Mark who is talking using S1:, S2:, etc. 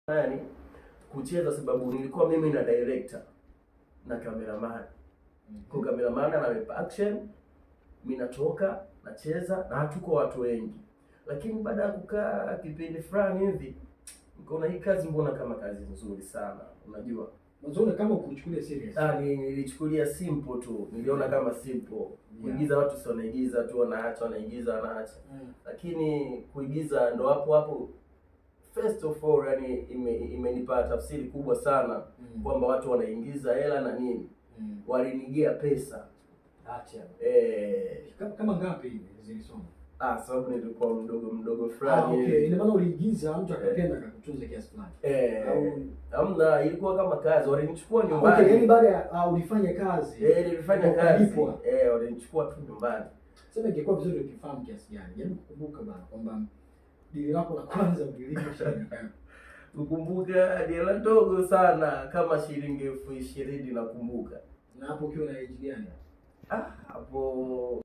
S1: Yani kucheza sababu nilikuwa mimi na director na cameraman. Kwa cameraman anaweka action, mimi natoka nacheza na hatuko watu wengi. Lakini baada ya kukaa kipindi fulani hivi nikaona hii kazi mbona kama kazi nzuri sana. Unajua?
S2: Mwanzo kama ukuchukulia serious.
S1: Nilichukulia simple tu. Niliona kama simple. Kuigiza watu sio wanaigiza tu wanaacha. Lakini kuigiza ndo hapo first of all, yani imenipa tafsiri kubwa sana kwamba watu wanaingiza hela na nini. Walinigia pesa.
S2: Acha. Kama ngapi hivi zilisoma?
S1: Sababu nilikuwa mdogo fulani.
S2: Okay, ina maana uliigiza mtu akapenda akakutunza kiasi fulani.
S1: Hamna, ilikuwa kama kazi. Walinichukua nyumbani.
S2: Okay, yani baada ya ulifanya kazi.
S1: Nilifanya kazi. Walinichukua tu nyumbani.
S2: Sema ingekuwa vizuri ukifahamu kiasi gani. Jaribu kukumbuka bana kwamba dili lako la kwanza ulilipa shilingi ngapi?
S1: Kukumbuka dili la dogo sana kama shilingi 20,000 nakumbuka.
S2: Na hapo ukiwa na age gani?
S1: Hapo